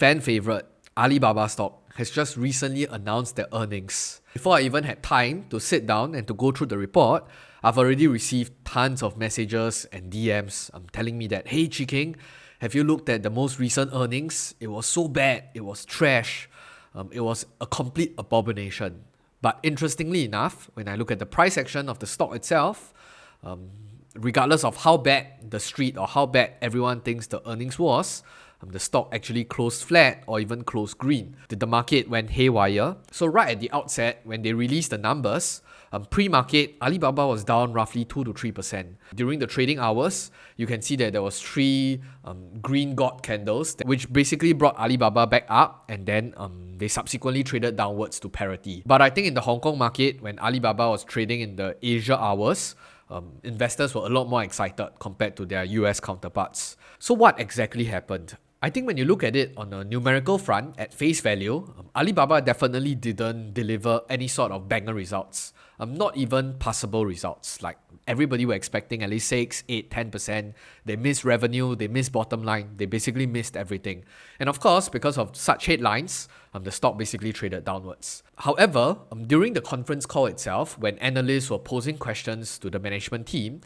fan favorite Alibaba stock has just recently announced their earnings. Before I even had time to sit down and to go through the report, I've already received tons of messages and DMs telling me that, hey Chiking, have you looked at the most recent earnings? It was so bad, it was trash, it was a complete abomination. But interestingly enough, when I look at the price action of the stock itself, regardless of how bad the street or how bad everyone thinks the earnings was, the stock actually closed flat or even closed green. The market went haywire. So right at the outset, when they released the numbers, pre-market, Alibaba was down roughly 2 to 3%. During the trading hours, you can see that there was three green god candles, which basically brought Alibaba back up, and then they subsequently traded downwards to parity. But I think in the Hong Kong market, when Alibaba was trading in the Asia hours, investors were a lot more excited compared to their US counterparts. So what exactly happened? I think when you look at it on a numerical front, at face value, Alibaba definitely didn't deliver any sort of banger results. Not even passable results. Like everybody were expecting at least 6, 8, 10%. They missed revenue, they missed bottom line, they basically missed everything. And of course, because of such headlines, the stock basically traded downwards. However, during the conference call itself, when analysts were posing questions to the management team,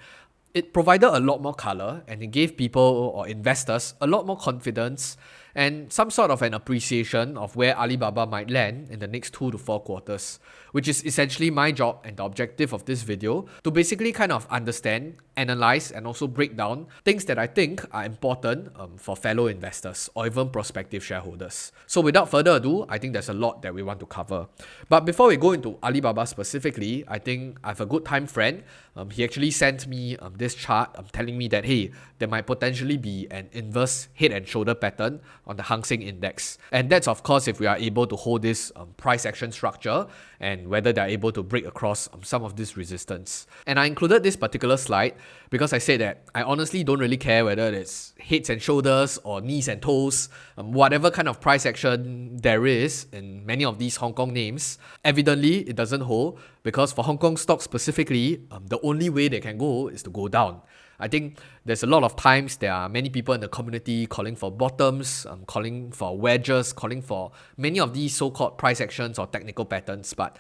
it provided a lot more color, and it gave people or investors a lot more confidence and some sort of an appreciation of where Alibaba might land in the next 2 to 4 quarters, which is essentially my job and the objective of this video, to basically kind of understand, analyze, and also break down things that I think are important for fellow investors or even prospective shareholders. So without further ado, I think there's a lot that we want to cover. But before we go into Alibaba specifically, I think I have a good time friend. He actually sent me this chart telling me that, hey, there might potentially be an inverse head and shoulder pattern on the Hang Seng Index. And that's of course if we are able to hold this price action structure and whether they're able to break across some of this resistance. And I included this particular slide because I said that I honestly don't really care whether it's heads and shoulders or knees and toes, whatever kind of price action there is in many of these Hong Kong names, evidently it doesn't hold, because for Hong Kong stocks specifically, the only way they can go is to go down. I think there's a lot of times there are many people in the community calling for bottoms, calling for wedges, calling for many of these so-called price actions or technical patterns, but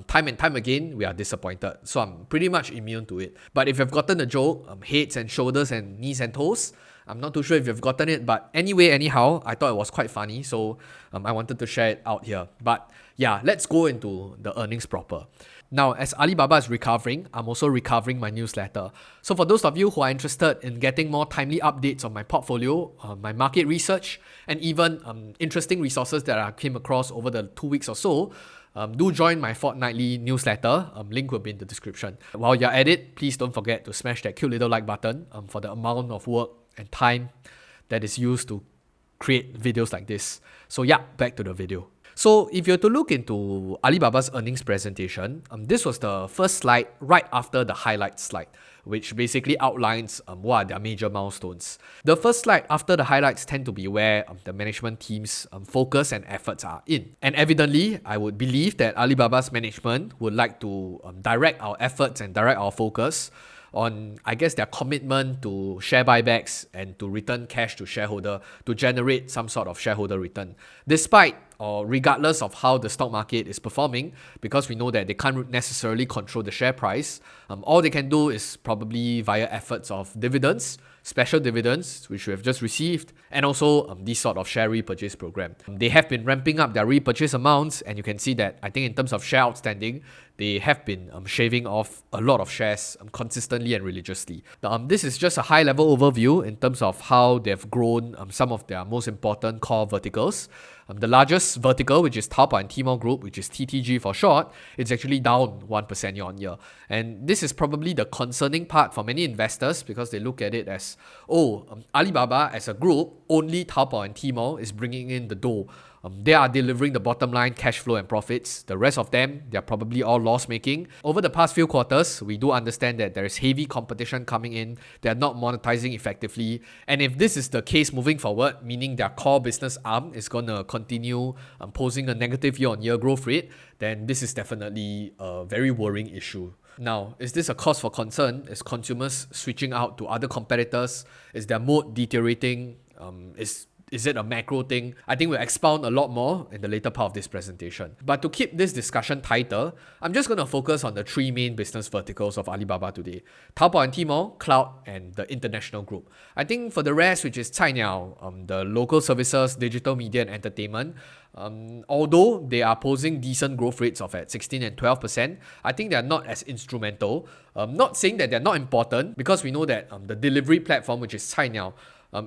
time and time again, we are disappointed. So I'm pretty much immune to it. But if you've gotten the joke, heads and shoulders and knees and toes, I'm not too sure if you've gotten it, but anyway, anyhow, I thought it was quite funny, so I wanted to share it out here. But yeah, let's go into the earnings proper. Now, as Alibaba is recovering, I'm also recovering my newsletter. So for those of you who are interested in getting more timely updates on my portfolio, my market research, and even interesting resources that I came across over the 2 weeks or so, do join my fortnightly newsletter. Link will be in the description. While you're at it, please don't forget to smash that cute little like button for the amount of work and time that is used to create videos like this. So yeah, back to the video. So if you're to look into Alibaba's earnings presentation, this was the first slide right after the highlights slide, which basically outlines what are their major milestones. The first slide after the highlights tend to be where the management team's focus and efforts are in. And evidently, I would believe that Alibaba's management would like to direct our efforts and direct our focus on, I guess, their commitment to share buybacks and to return cash to shareholder to generate some sort of shareholder return. Despite or regardless of how the stock market is performing, because we know that they can't necessarily control the share price, all they can do is probably via efforts of dividends, special dividends, which we have just received, and also this sort of share repurchase program. They have been ramping up their repurchase amounts, and you can see that I think in terms of share outstanding, they have been shaving off a lot of shares consistently and religiously. This is just a high-level overview in terms of how they've grown some of their most important core verticals. The largest vertical, which is Taobao and Tmall Group, which is TTG for short, it's actually down 1% year on year. And this is probably the concerning part for many investors, because they look at it as, Alibaba as a group, only Taobao and Tmall is bringing in the dough. They are delivering the bottom line cash flow and profits. The rest of them, they're probably all loss-making. Over the past few quarters, we do understand that there is heavy competition coming in. They're not monetizing effectively. And if this is the case moving forward, meaning their core business arm is going to continue posing a negative year-on-year growth rate, then this is definitely a very worrying issue. Now, is this a cause for concern? Is consumers switching out to other competitors? Is their mood deteriorating? Is Is it a macro thing? I think we'll expound a lot more in the later part of this presentation. But to keep this discussion tighter, I'm just going to focus on the three main business verticals of Alibaba today: Taobao and Tmall, Cloud, and the International Group. I think for the rest, which is Cainiao, the local services, digital media and entertainment, although they are posing decent growth rates of at 16 and 12%, I think they are not as instrumental. Not saying that they're not important, because we know that the delivery platform, which is Cainiao,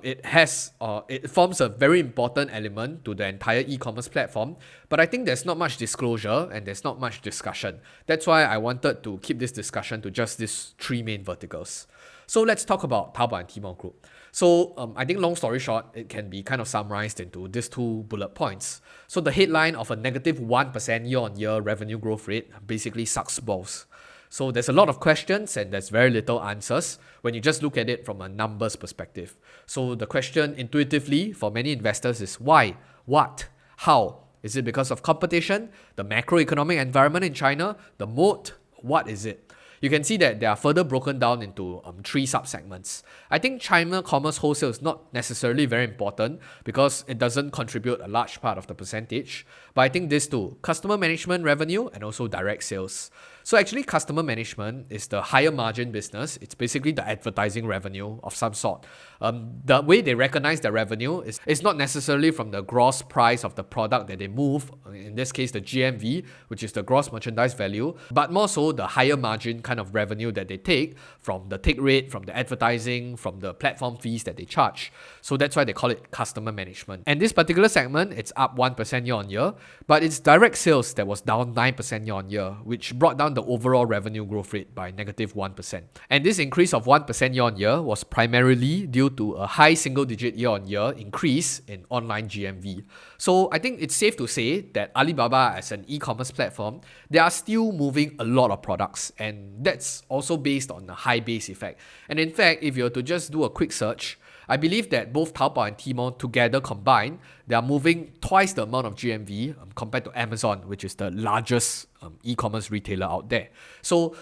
it forms a very important element to the entire e-commerce platform, but I think there's not much disclosure and there's not much discussion. That's why I wanted to keep this discussion to just these three main verticals. So let's talk about Taobao and Tmall Group. So I think long story short, it can be kind of summarized into these two bullet points. So the headline of a negative 1% year-on-year revenue growth rate basically sucks balls. So there's a lot of questions and there's very little answers when you just look at it from a numbers perspective. So the question intuitively for many investors is why, what, how? Is it because of competition, the macroeconomic environment in China, the moat? What is it? You can see that they are further broken down into three sub-segments. I think China commerce wholesale is not necessarily very important because it doesn't contribute a large part of the percentage. But I think these two, customer management revenue and also direct sales. So actually customer management is the higher margin business. It's basically the advertising revenue of some sort. The way they recognize their revenue is not necessarily from the gross price of the product that they move, in this case the GMV, which is the gross merchandise value, but more so the higher margin kind of revenue that they take from the take rate, from the advertising, from the platform fees that they charge. So that's why they call it customer management. And this particular segment, it's up 1% year on year, but it's direct sales that was down 9% year on year, which brought down the overall revenue growth rate by negative 1%. And this increase of 1% year on year was primarily due to a high single digit year on year increase in online GMV. So I think it's safe to say that Alibaba as an e-commerce platform, they are still moving a lot of products, and that's also based on the high base effect. And in fact, if you were to just do a quick search, I believe that both Taobao and Tmall together combined, they are moving twice the amount of GMV compared to Amazon, which is the largest e-commerce retailer out there. So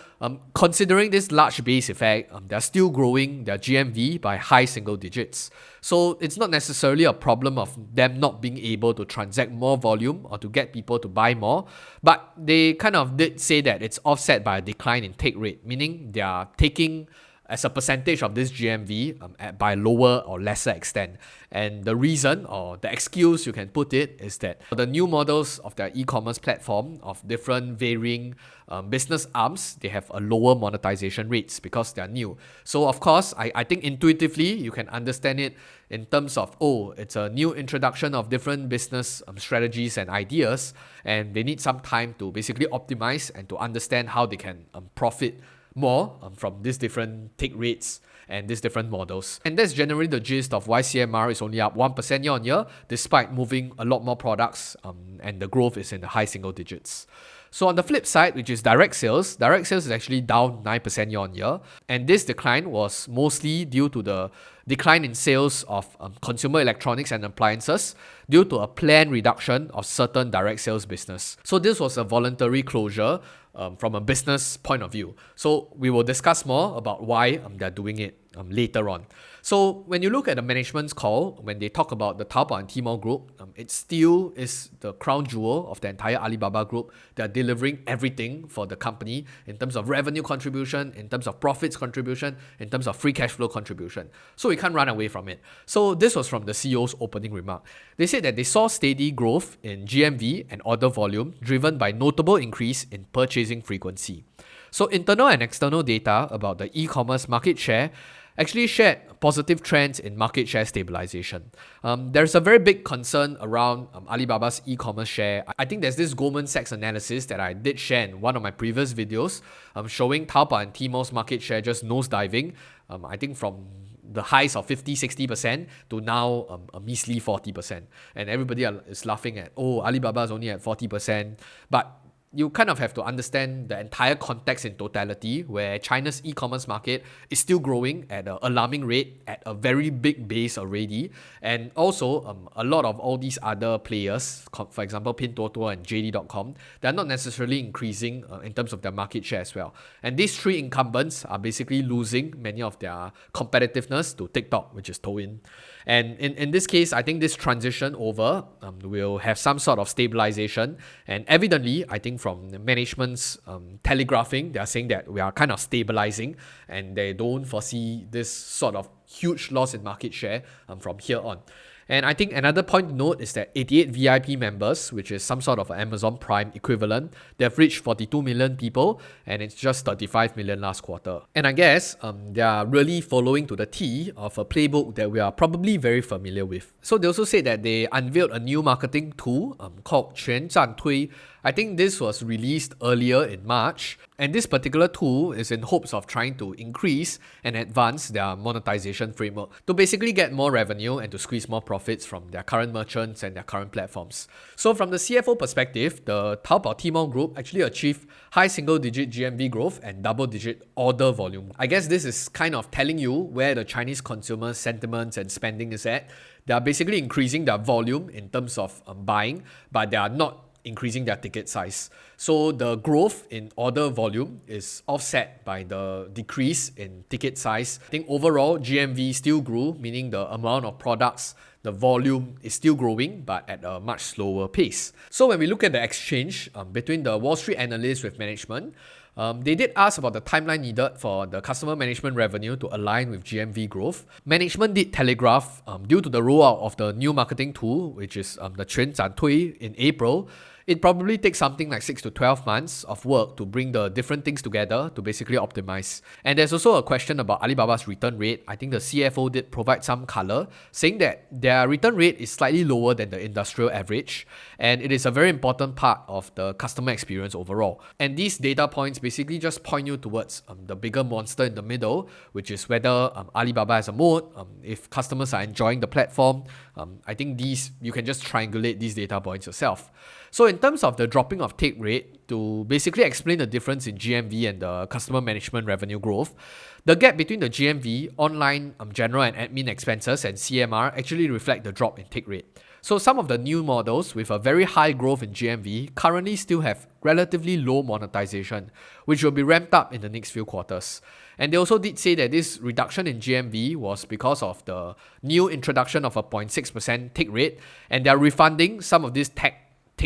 considering this large base effect, they're still growing their GMV by high single digits. So it's not necessarily a problem of them not being able to transact more volume or to get people to buy more, but they kind of did say that it's offset by a decline in take rate, meaning they are taking as a percentage of this GMV by lower or lesser extent. And the reason or the excuse you can put it is that the new models of their e-commerce platform of different varying business arms, they have a lower monetization rates because they are new. So of course, I think intuitively you can understand it in terms of, it's a new introduction of different business strategies and ideas, and they need some time to basically optimize and to understand how they can profit more from these different take rates and these different models. And that's generally the gist of why CMR is only up 1% year on year, despite moving a lot more products, and the growth is in the high single digits. So on the flip side, which is direct sales is actually down 9% year on year. And this decline was mostly due to the decline in sales of consumer electronics and appliances due to a planned reduction of certain direct sales business. So this was a voluntary closure from a business point of view. So we will discuss more about why they're doing it later on. So when you look at the management's call, when they talk about the Taobao and Tmall group, it still is the crown jewel of the entire Alibaba group. They're delivering everything for the company in terms of revenue contribution, in terms of profits contribution, in terms of free cash flow contribution. So we can't run away from it. So this was from the CEO's opening remark. They said that they saw steady growth in GMV and order volume driven by notable increase in purchasing frequency. So internal and external data about the e-commerce market share actually shared positive trends in market share stabilization. There's a very big concern around Alibaba's e-commerce share. I think there's this Goldman Sachs analysis that I did share in one of my previous videos showing Taobao and Tmall's market share just nosediving. I think from the highs of 50-60% to now a measly 40%. And everybody is laughing at, Alibaba is only at 40%. But you kind of have to understand the entire context in totality, where China's e-commerce market is still growing at an alarming rate at a very big base already. And also, a lot of all these other players, for example, Pinduoduo and JD.com, they're not necessarily increasing in terms of their market share as well. And these three incumbents are basically losing many of their competitiveness to TikTok, which is Douyin. And in this case, I think this transition over will have some sort of stabilization. And evidently, I think from the management's telegraphing, they are saying that we are kind of stabilizing and they don't foresee this sort of huge loss in market share from here on. And I think another point to note is that 88 VIP members, which is some sort of Amazon Prime equivalent, they've reached 42 million people, and it's just 35 million last quarter. And I guess they are really following to the T of a playbook that we are probably very familiar with. So they also said that they unveiled a new marketing tool called 全站推. I think this was released earlier in March, and this particular tool is in hopes of trying to increase and advance their monetization framework to basically get more revenue and to squeeze more profits from their current merchants and their current platforms. So from the CFO perspective, the Taobao Tmall group actually achieved high single-digit GMV growth and double-digit order volume. I guess this is kind of telling you where the Chinese consumer sentiments and spending is at. They are basically increasing their volume in terms of buying, but they are not increasing their ticket size. So the growth in order volume is offset by the decrease in ticket size. I think overall GMV still grew, meaning the amount of products, the volume is still growing, but at a much slower pace. So when we look at the exchange between the Wall Street analysts with management, they did ask about the timeline needed for the customer management revenue to align with GMV growth. Management did telegraph due to the rollout of the new marketing tool, which is the 全站推 in April, it probably takes something like 6 to 12 months of work to bring the different things together to basically optimize. And there's also a question about Alibaba's return rate. I think the CFO did provide some color, saying that their return rate is slightly lower than the industrial average, and it is a very important part of the customer experience overall. And these data points basically just point you towards the bigger monster in the middle, which is whether Alibaba has a moat, if customers are enjoying the platform. I think you can just triangulate these data points yourself. So in terms of the dropping of take rate, to basically explain the difference in GMV and the customer management revenue growth, the gap between the GMV, online general and admin expenses, and CMR actually reflect the drop in take rate. So some of the new models with a very high growth in GMV currently still have relatively low monetization, which will be ramped up in the next few quarters. And they also did say that this reduction in GMV was because of the new introduction of a 0.6% take rate, and they're refunding some of this take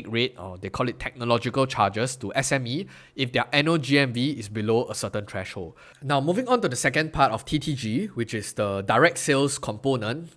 rate, or they call it technological charges, to SME if their annual GMV is below a certain threshold. Now moving on to the second part of TTG, which is the direct sales component.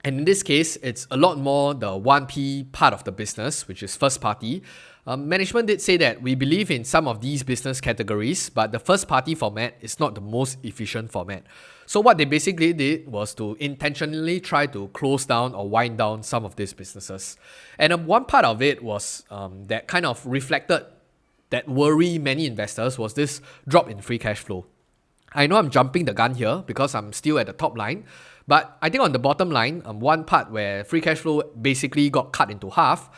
And in this case, it's a lot more the 1P part of the business, which is first party. Management did say that we believe in some of these business categories, but the first party format is not the most efficient format. So what they basically did was to intentionally try to close down or wind down some of these businesses. And one part of it was that kind of reflected that worry many investors was this drop in free cash flow. I know I'm jumping the gun here because I'm still at the top line, but I think on the bottom line, one part where free cash flow basically got cut into half,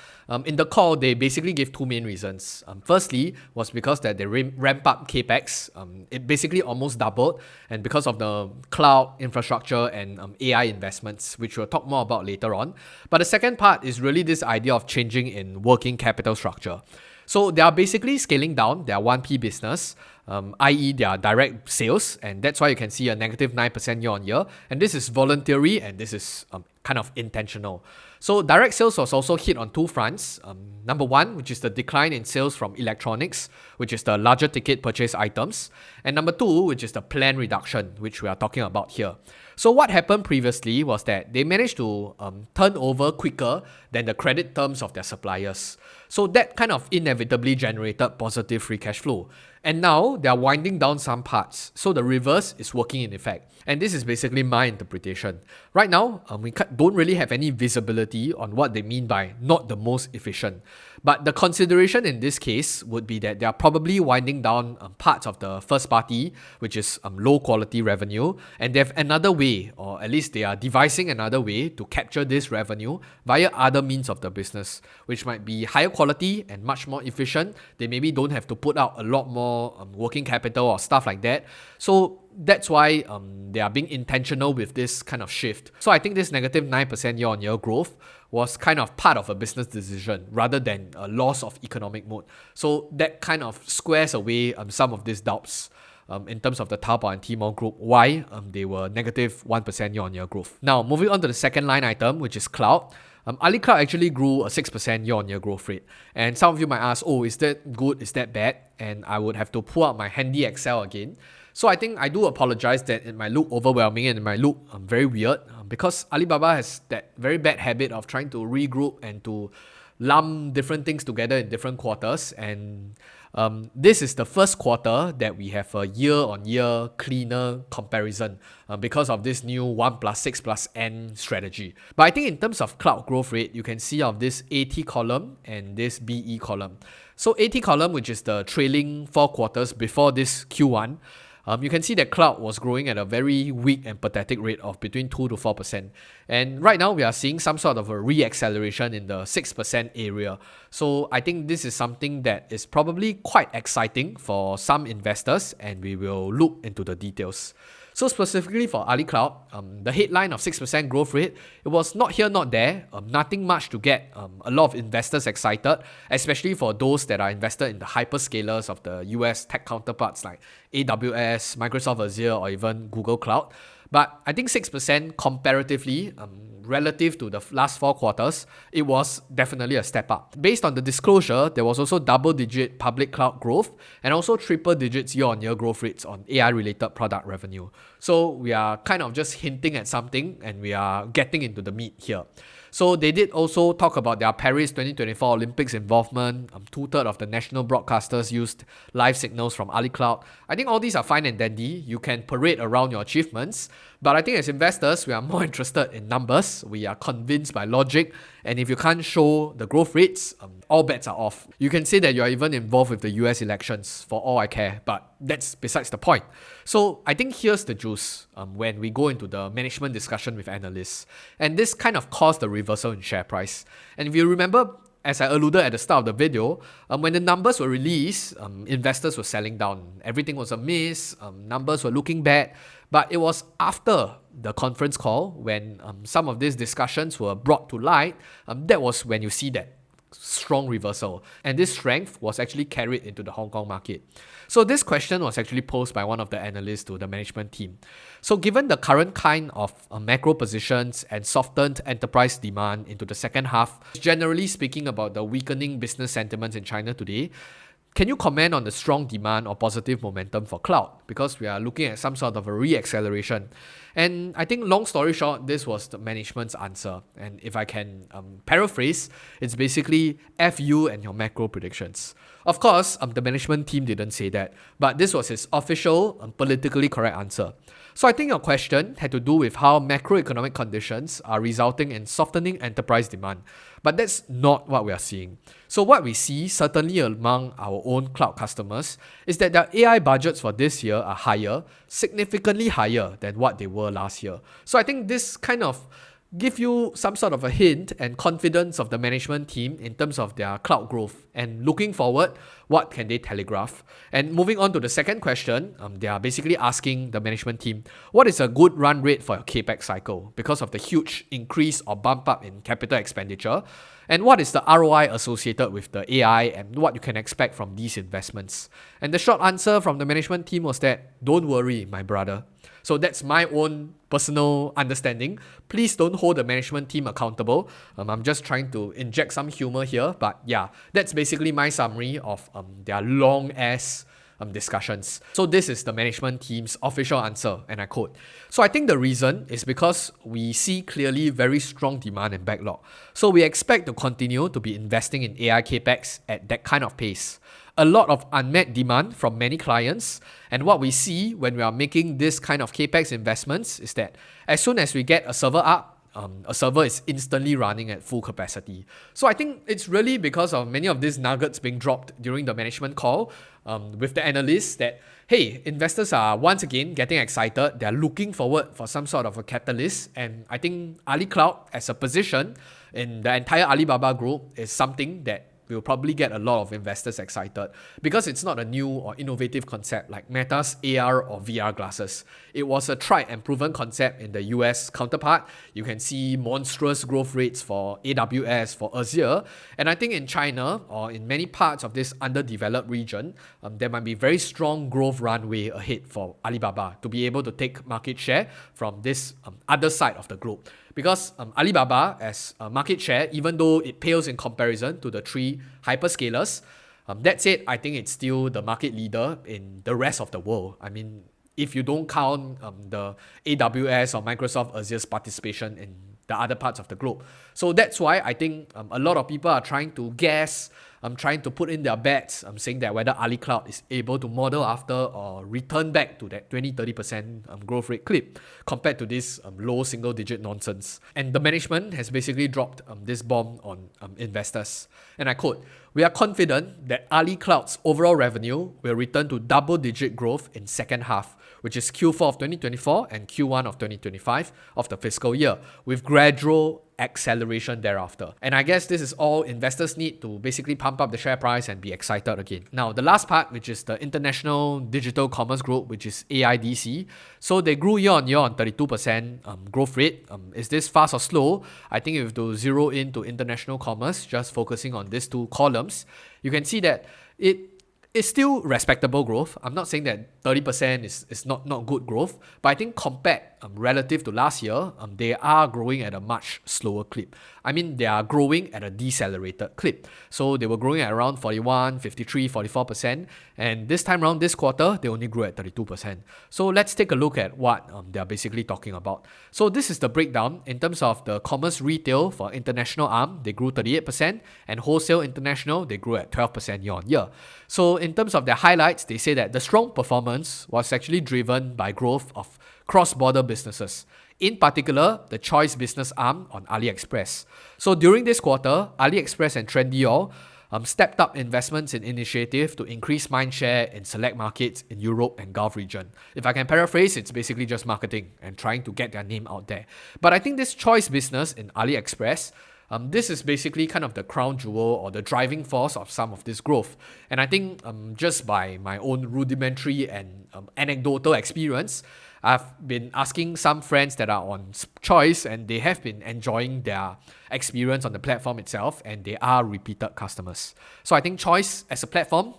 in the call, they basically gave two main reasons. Firstly, was because that they ramp up capex. It basically almost doubled, and because of the cloud infrastructure and AI investments, which we'll talk more about later on. But the second part is really this idea of changing in working capital structure. So they are basically scaling down their 1P business, i.e. their direct sales, and that's why you can see a negative 9% year on year. And this is voluntary, and this is kind of intentional. So direct sales was also hit on two fronts. Number one, which is the decline in sales from electronics, which is the larger ticket purchase items. And number two, which is the planned reduction, which we are talking about here. So what happened previously was that they managed to turn over quicker than the credit terms of their suppliers. So that kind of inevitably generated positive free cash flow. And now they are winding down some parts. So the reverse is working in effect. And this is basically my interpretation. Right now, we don't really have any visibility flexibility on what they mean by not the most efficient. But the consideration in this case would be that they are probably winding down parts of the first party, which is low quality revenue, and they have another way, or at least they are devising another way to capture this revenue via other means of the business, which might be higher quality and much more efficient. They maybe don't have to put out a lot more working capital or stuff like that. So that's why they are being intentional with this kind of shift. So I think this negative 9% year-on-year growth was kind of part of a business decision rather than a loss of economic mode. So that kind of squares away some of these doubts in terms of the Taobao and Tmall group, why they were negative 1% year-on-year growth. Now, moving on to the second line item, which is cloud. AliCloud actually grew a 6% year-on-year growth rate. And some of you might ask, oh, is that good? Is that bad? And I would have to pull out my handy Excel again. So I think I do apologize that it might look overwhelming and it might look very weird because Alibaba has that very bad habit of trying to regroup and to lump different things together in different quarters. And this is the first quarter that we have a year-on-year cleaner comparison because of this new 1 plus 6 plus N strategy. But I think in terms of cloud growth rate, you can see of this AT column and this BE column. So AT column, which is the trailing 4 quarters before this Q1, you can see that cloud was growing at a very weak and pathetic rate of between 2 to 4%. And right now we are seeing some sort of a reacceleration in the 6% area. So I think this is something that is probably quite exciting for some investors, and we will look into the details. So specifically for AliCloud, the headline of 6% growth rate, it was not here, not there, nothing much to get a lot of investors excited, especially for those that are invested in the hyperscalers of the US tech counterparts like AWS, Microsoft Azure, or even Google Cloud. But I think 6% comparatively, relative to the last 4 quarters, it was definitely a step up. Based on the disclosure, there was also double-digit public cloud growth and also triple digits year-on-year growth rates on AI-related product revenue. So we are kind of just hinting at something and we are getting into the meat here. So they did also talk about their Paris 2024 Olympics involvement. 2/3 of the national broadcasters used live signals from AliCloud. I think all these are fine and dandy. You can parade around your achievements. But I think as investors, we are more interested in numbers. We are convinced by logic. And if you can't show the growth rates, all bets are off. You can say that you are even involved with the US elections for all I care, but that's besides the point. So I think here's the juice when we go into the management discussion with analysts. And this kind of caused the reversal in share price. And if you remember, as I alluded at the start of the video, when the numbers were released, investors were selling down. Everything was a miss, numbers were looking bad. But it was after the conference call when some of these discussions were brought to light, that was when you see that strong reversal. And this strength was actually carried into the Hong Kong market. So this question was actually posed by one of the analysts to the management team. So given the current kind of macro positions and softened enterprise demand into the second half, generally speaking about the weakening business sentiments in China today, can you comment on the strong demand or positive momentum for cloud? Because we are looking at some sort of a reacceleration. And I think long story short, this was the management's answer. And if I can paraphrase, it's basically F you and your macro predictions. Of course, the management team didn't say that, but this was his official politically correct answer. So I think your question had to do with how macroeconomic conditions are resulting in softening enterprise demand. But that's not what we are seeing. So what we see, certainly among our own cloud customers, is that their AI budgets for this year are higher, significantly higher than what they were last year. So I think this kind of give you some sort of a hint and confidence of the management team in terms of their cloud growth. And looking forward, what can they telegraph? And moving on to the second question, they are basically asking the management team, what is a good run rate for your CapEx cycle because of the huge increase or bump up in capital expenditure? And what is the ROI associated with the AI and what you can expect from these investments? And the short answer from the management team was that, don't worry, my brother. So that's my own personal understanding. Please don't hold the management team accountable. I'm just trying to inject some humor here. But yeah, that's basically my summary of their long-ass discussions. So this is the management team's official answer, and I quote. So I think the reason is because we see clearly very strong demand and backlog. So we expect to continue to be investing in AI capex at that kind of pace. A lot of unmet demand from many clients, and what we see when we are making this kind of capex investments is that as soon as we get a server up, a server is instantly running at full capacity. So I think it's really because of many of these nuggets being dropped during the management call with the analysts that, hey, investors are once again getting excited. They're looking forward for some sort of a catalyst. And I think Ali Cloud as a position in the entire Alibaba group is something that will probably get a lot of investors excited because it's not a new or innovative concept like Meta's AR or VR glasses. It was a tried and proven concept in the US counterpart. You can see monstrous growth rates for AWS, for Azure, and I think in China or in many parts of this underdeveloped region, there might be very strong growth runway ahead for Alibaba to be able to take market share from this other side of the globe. Because Alibaba as a market share, even though it pales in comparison to the three hyperscalers, that said, I think it's still the market leader in the rest of the world. I mean, if you don't count the AWS or Microsoft Azure's participation in the other parts of the globe. So that's why I think a lot of people are trying to guess, trying to put in their bets, saying that whether Ali Cloud is able to model after or return back to that 20-30% growth rate clip compared to this low single digit nonsense. And the management has basically dropped this bomb on investors. And I quote, "We are confident that Ali Cloud's overall revenue will return to double-digit growth in second half, which is Q4 of 2024 and Q1 of 2025 of the fiscal year, with gradual acceleration thereafter." And I guess this is all investors need to basically pump up the share price and be excited again. Now, the last part, which is the International Digital Commerce Group, which is AIDC. So they grew year on year on 32% growth rate. Is this fast or slow? I think if you have to zero in to international commerce, just focusing on these two columns, you can see that it's still respectable growth. I'm not saying that 30% is not good growth, but I think compared relative to last year, they are growing at a much slower clip. I mean, they are growing at a decelerated clip. So they were growing at around 41, 53, 44%. And this time around, this quarter, they only grew at 32%. So let's take a look at what they're basically talking about. So this is the breakdown in terms of the commerce retail for international arm. They grew 38%, and wholesale international, they grew at 12% year on year. So in terms of their highlights, they say that the strong performance was actually driven by growth of cross-border businesses. In particular, the choice business arm on AliExpress. So during this quarter, AliExpress and Trendyol stepped up investments in initiative to increase mindshare in select markets in Europe and Gulf region. If I can paraphrase, it's basically just marketing and trying to get their name out there. But I think this choice business in AliExpress, this is basically kind of the crown jewel or the driving force of some of this growth. And I think just by my own rudimentary and anecdotal experience, I've been asking some friends that are on Choice and they have been enjoying their experience on the platform itself and they are repeated customers. So I think Choice as a platform,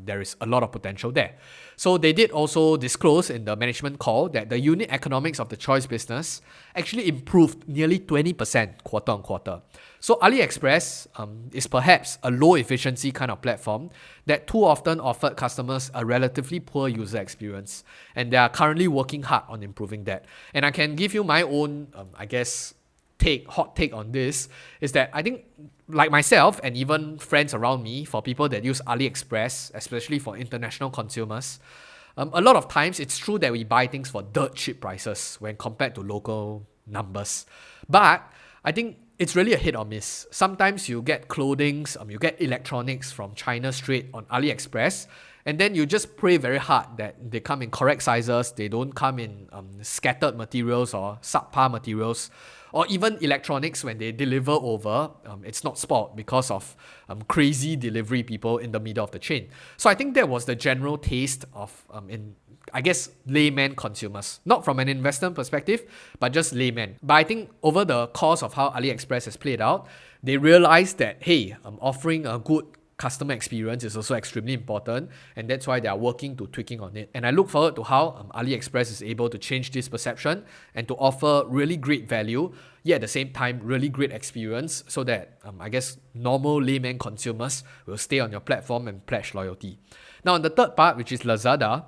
there is a lot of potential there. So they did also disclose in the management call that the unit economics of the Choice business actually improved nearly 20% quarter on quarter. So AliExpress is perhaps a low efficiency kind of platform that too often offered customers a relatively poor user experience, and they are currently working hard on improving that. And I can give you my own, hot take on this, is that I think like myself and even friends around me, for people that use AliExpress, especially for international consumers, a lot of times it's true that we buy things for dirt cheap prices when compared to local numbers. But I think it's really a hit or miss. Sometimes you get clothing, you get electronics from China straight on AliExpress, and then you just pray very hard that they come in correct sizes, they don't come in scattered materials or subpar materials, or even electronics when they deliver over, it's not spoiled because of crazy delivery people in the middle of the chain. So I think that was the general taste of, layman consumers. Not from an investment perspective, but just layman. But I think over the course of how AliExpress has played out, they realized that, hey, offering a good customer experience is also extremely important, and that's why they are working to tweaking on it. And I look forward to how AliExpress is able to change this perception and to offer really great value, yet at the same time really great experience, so that normal layman consumers will stay on your platform and pledge loyalty. Now on the third part, which is Lazada,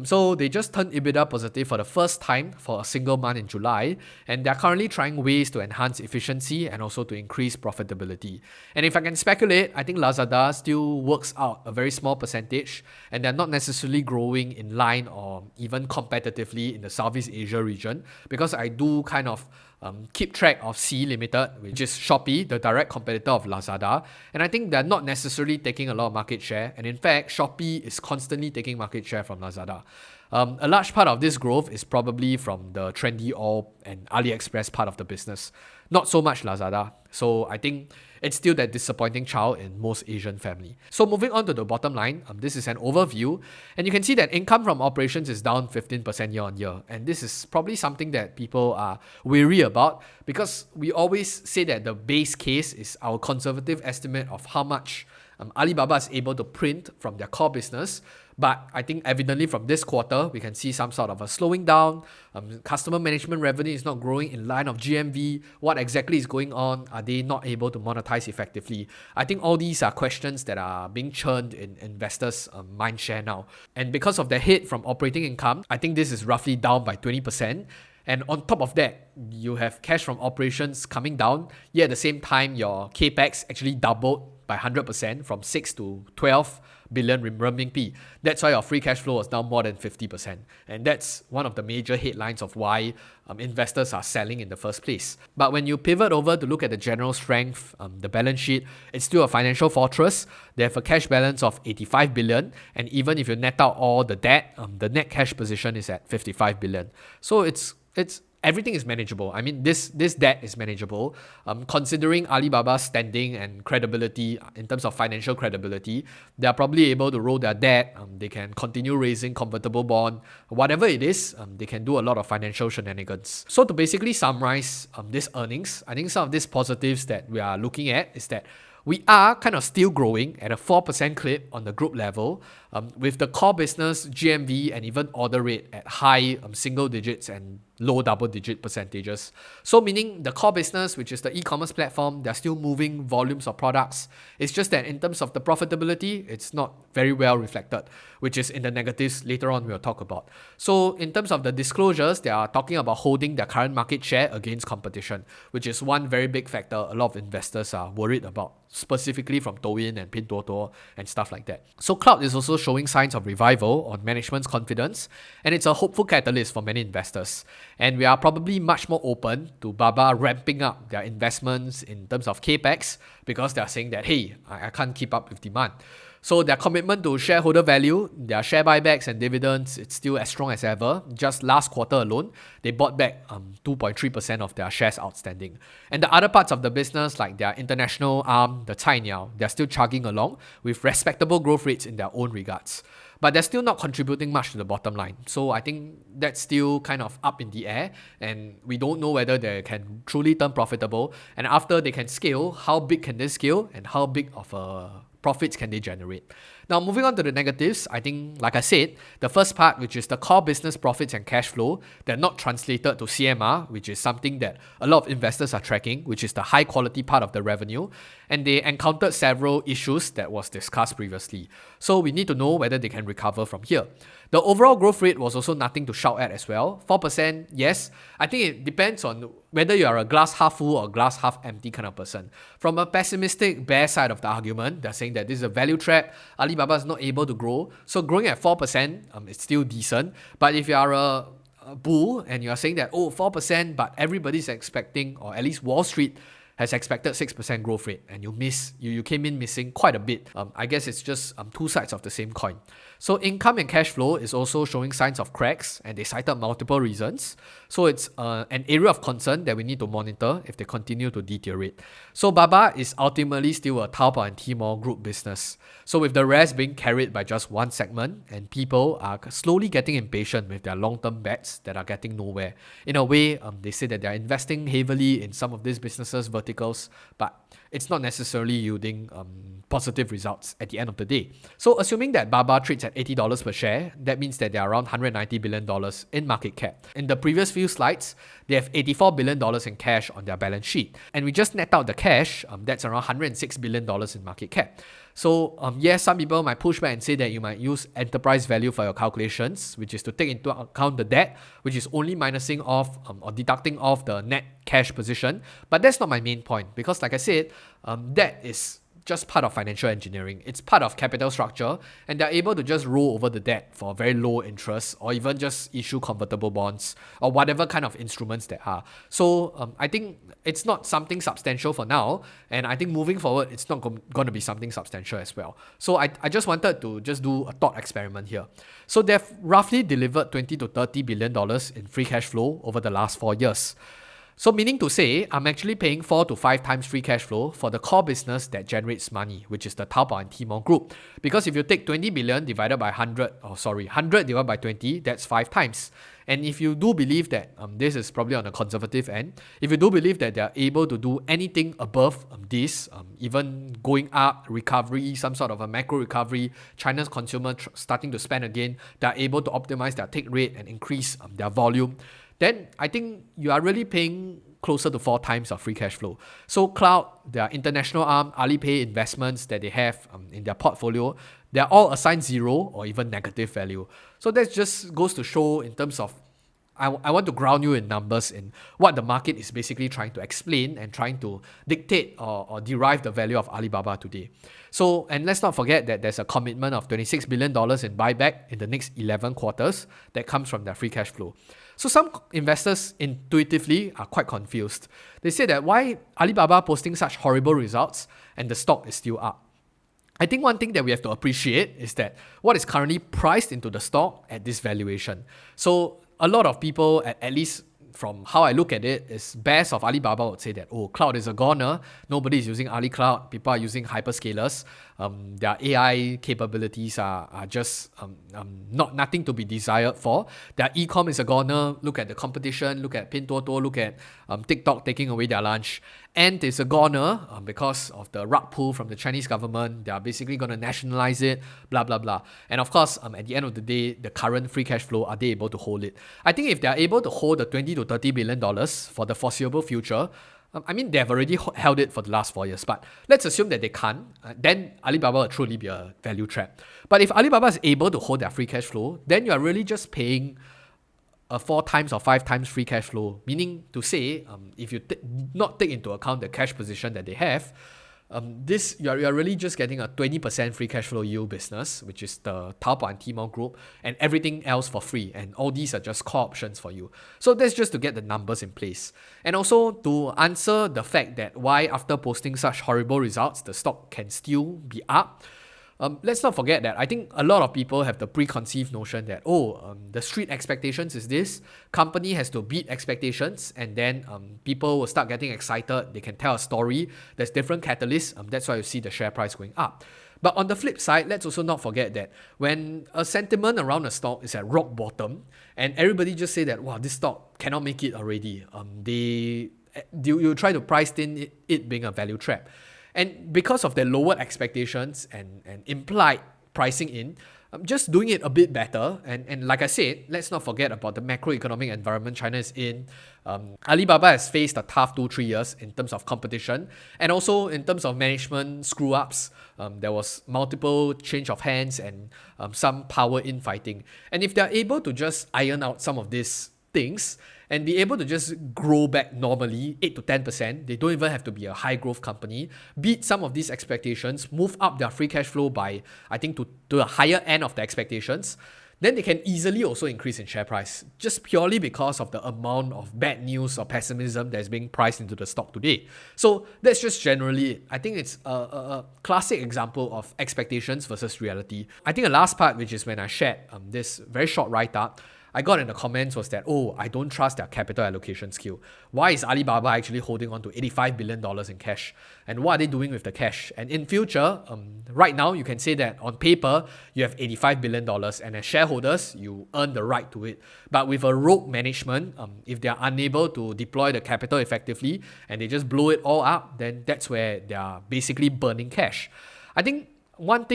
so they just turned EBITDA positive for the first time for a single month in July, and they're currently trying ways to enhance efficiency and also to increase profitability. And if I can speculate, I think Lazada still works out a very small percentage, and they're not necessarily growing in line or even competitively in the Southeast Asia region, because I do kind of keep track of C Limited, which is Shopee, the direct competitor of Lazada. And I think they're not necessarily taking a lot of market share. And in fact, Shopee is constantly taking market share from Lazada. A large part of this growth is probably from the Trendyol and AliExpress part of the business, not so much Lazada. So I think it's still that disappointing child in most Asian family. So moving on to the bottom line, this is an overview, and you can see that income from operations is down 15% year on year, and this is probably something that people are wary about because we always say that the base case is our conservative estimate of how much Alibaba is able to print from their core business. But I think evidently from this quarter, we can see some sort of a slowing down. Customer management revenue is not growing in line of GMV. What exactly is going on? Are they not able to monetize effectively? I think all these are questions that are being churned in investors' mind share now. And because of the hit from operating income, I think this is roughly down by 20%. And on top of that, you have cash from operations coming down. Yet at the same time, your capex actually doubled by 100% from 6 to 12 billion renminbi. That's why our free cash flow was down more than 50%. And that's one of the major headlines of why investors are selling in the first place. But when you pivot over to look at the general strength, the balance sheet, it's still a financial fortress. They have a cash balance of 85 billion. And even if you net out all the debt, the net cash position is at 55 billion. So it's everything is manageable. I mean, this debt is manageable. Considering Alibaba's standing and credibility in terms of financial credibility, they are probably able to roll their debt. They can continue raising convertible bond. Whatever it is, they can do a lot of financial shenanigans. So to basically summarize this earnings, I think some of these positives that we are looking at is that we are kind of still growing at a 4% clip on the group level, with the core business GMV and even order rate at high single digits and low double digit percentages. So meaning the core business, which is the e-commerce platform, they're still moving volumes of products. It's just that in terms of the profitability, it's not very well reflected, which is in the negatives later on we'll talk about. So in terms of the disclosures, they are talking about holding their current market share against competition, which is one very big factor a lot of investors are worried about, specifically from Douyin and Pinduoduo and stuff like that. So cloud is also showing signs of revival on management's confidence, and it's a hopeful catalyst for many investors. And we are probably much more open to Baba ramping up their investments in terms of capex because they are saying that, hey, I can't keep up with demand. So their commitment to shareholder value, their share buybacks and dividends, it's still as strong as ever. Just last quarter alone, they bought back 2.3% of their shares outstanding. And the other parts of the business, like their international arm, the Cainiao, they're still chugging along with respectable growth rates in their own regards. But they're still not contributing much to the bottom line. So I think that's still kind of up in the air, and we don't know whether they can truly turn profitable. And after they can scale, how big can they scale and how big of a profits can they generate? Now, moving on to the negatives, I think, like I said, the first part, which is the core business profits and cash flow, they're not translated to CMR, which is something that a lot of investors are tracking, which is the high quality part of the revenue. And they encountered several issues that was discussed previously. So we need to know whether they can recover from here. The overall growth rate was also nothing to shout at as well. 4%, yes. I think it depends on whether you are a glass half full or glass half empty kind of person. From a pessimistic bear side of the argument, they're saying that this is a value trap. Alibaba is not able to grow. So growing at 4%, it's still decent. But if you are a bull and you are saying that, 4%, but everybody's expecting, or at least Wall Street has expected 6% growth rate, and you came in missing quite a bit. I guess it's just two sides of the same coin. So income and cash flow is also showing signs of cracks, and they cited multiple reasons. So it's an area of concern that we need to monitor if they continue to deteriorate. So Baba is ultimately still a Taobao and Tmall group business. So with the rest being carried by just one segment, and people are slowly getting impatient with their long-term bets that are getting nowhere. In a way, they say that they're investing heavily in some of these businesses verticals, but it's not necessarily yielding positive results at the end of the day. So assuming that Baba trades at $80 per share, that means that they are around $190 billion in market cap. In the previous few slides, they have $84 billion in cash on their balance sheet. And we just net out the cash, that's around $106 billion in market cap. So yes, some people might push back and say that you might use enterprise value for your calculations, which is to take into account the debt, which is only minusing off or deducting off the net cash position. But that's not my main point, because like I said, debt is just part of financial engineering. It's part of capital structure, and they're able to just roll over the debt for very low interest, or even just issue convertible bonds or whatever kind of instruments there are. So I think it's not something substantial for now, and I think moving forward, it's not going to be something substantial as well. So I just wanted to just do a thought experiment here. So they've roughly delivered $20 to $30 billion in free cash flow over the last 4 years. So meaning to say, I'm actually paying 4 to 5 times free cash flow for the core business that generates money, which is the Taobao and Tmall group. Because if you take 20 billion divided by 100 divided by 20, that's 5 times. And if you do believe that, this is probably on the conservative end, if you do believe that they're able to do anything above this, even going up, recovery, some sort of a macro recovery, China's consumer starting to spend again, they're able to optimize their take rate and increase their volume, then I think you are really paying closer to 4 times of free cash flow. So cloud, their international arm, Alipay investments that they have in their portfolio, they're all assigned 0 or even negative value. So that just goes to show in terms of, I want to ground you in numbers in what the market is basically trying to explain and trying to dictate or derive the value of Alibaba today. So, and let's not forget that there's a commitment of $26 billion in buyback in the next 11 quarters that comes from their free cash flow. So some investors intuitively are quite confused. They say that why Alibaba posting such horrible results and the stock is still up? I think one thing that we have to appreciate is that what is currently priced into the stock at this valuation. So a lot of people, at least from how I look at it, is bears of Alibaba would say that, oh, cloud is a goner. Nobody is using Ali Cloud. People are using hyperscalers. Their AI capabilities are just nothing to be desired for. Their e-com is a goner. Look at the competition. Look at Pinduoduo. Look at TikTok taking away their lunch. Ant is a goner because of the rug pull from the Chinese government. They are basically going to nationalize it, blah, blah, blah. And of course, at the end of the day, the current free cash flow, are they able to hold it? I think if they are able to hold the $20 to $30 billion for the foreseeable future, I mean, they have already held it for the last 4 years, but let's assume that they can't, then Alibaba will truly be a value trap. But if Alibaba is able to hold their free cash flow, then you are really just paying a 4 times or 5 times free cash flow, meaning to say, if you not take into account the cash position that they have, you are really just getting a 20% free cash flow yield business, which is the Taobao and Tmall group, and everything else for free. And all these are just core options for you. So that's just to get the numbers in place. And also to answer the fact that why after posting such horrible results, the stock can still be up. Let's not forget that I think a lot of people have the preconceived notion that, the street expectations is this, company has to beat expectations, and then people will start getting excited, they can tell a story, there's different catalysts, that's why you see the share price going up. But on the flip side, let's also not forget that when a sentiment around a stock is at rock bottom, and everybody just say that, wow, this stock cannot make it already, you try to price in it being a value trap. And because of their lowered expectations and implied pricing in, just doing it a bit better. And like I said, let's not forget about the macroeconomic environment China is in. Alibaba has faced a tough 2-3 years in terms of competition and also in terms of management screw-ups. There was multiple change of hands and some power infighting. And if they're able to just iron out some of these things and be able to just grow back normally 8 to 10%, they don't even have to be a high growth company, beat some of these expectations, move up their free cash flow by, I think, to a higher end of the expectations, then they can easily also increase in share price, just purely because of the amount of bad news or pessimism that's being priced into the stock today. So that's just generally it. I think it's a classic example of expectations versus reality. I think the last part, which is when I shared this very short write-up, I got in the comments was that, I don't trust their capital allocation skill. Why is Alibaba actually holding on to $85 billion in cash? And what are they doing with the cash? And in future, right now, you can say that on paper, you have $85 billion and as shareholders, you earn the right to it. But with a rogue management, if they are unable to deploy the capital effectively and they just blow it all up, then that's where they are basically burning cash. I think one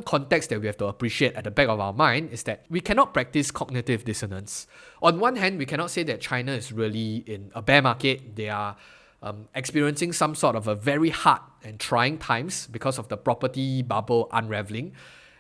context that we have to appreciate at the back of our mind is that we cannot practice cognitive dissonance. On one hand, we cannot say that China is really in a bear market. They are experiencing some sort of a very hard and trying times because of the property bubble unraveling.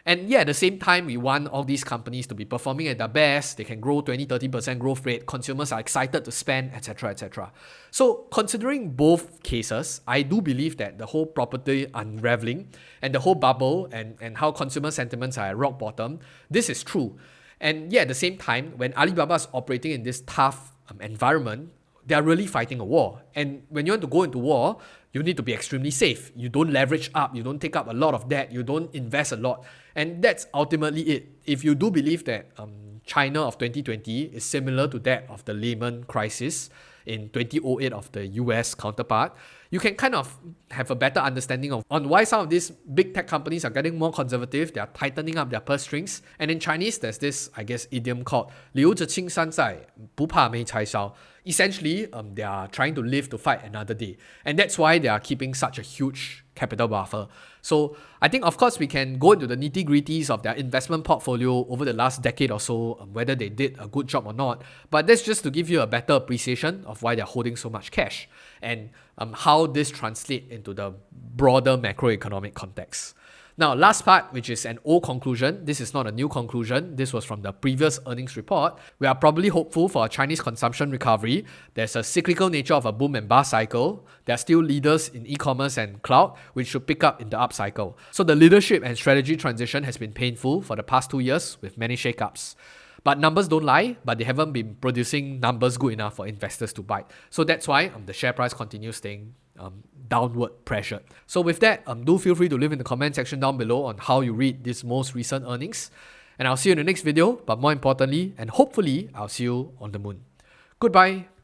And yeah, at the same time, we want all these companies to be performing at their best. They can grow 20-30% growth rate. Consumers are excited to spend, etc., etc. So considering both cases, I do believe that the whole property unraveling and the whole bubble and how consumer sentiments are at rock bottom, this is true. And yeah, at the same time, when Alibaba is operating in this tough environment, they are really fighting a war. And when you want to go into war, you need to be extremely safe. You don't leverage up, you don't take up a lot of debt, you don't invest a lot. And that's ultimately it. If you do believe that China of 2020 is similar to that of the Lehman crisis in 2008 of the US counterpart, you can kind of have a better understanding of on why some of these big tech companies are getting more conservative, they are tightening up their purse strings. And in Chinese, there's this, I guess, idiom called 留着青山在，不怕没柴烧. Essentially, they are trying to live to fight another day. And that's why they are keeping such a huge capital buffer. So I think, of course, we can go into the nitty-gritties of their investment portfolio over the last decade or so, whether they did a good job or not. But that's just to give you a better appreciation of why they're holding so much cash and how this translates into the broader macroeconomic context. Now, last part, which is an old conclusion. This is not a new conclusion. This was from the previous earnings report. We are probably hopeful for a Chinese consumption recovery. There's a cyclical nature of a boom and bust cycle. There are still leaders in e-commerce and cloud, which should pick up in the up cycle. So the leadership and strategy transition has been painful for the past 2 years with many shakeups. But numbers don't lie, but they haven't been producing numbers good enough for investors to bite. So that's why the share price continues staying downward pressured. So with that, do feel free to leave in the comment section down below on how you read this most recent earnings. And I'll see you in the next video, but more importantly, and hopefully, I'll see you on the moon. Goodbye.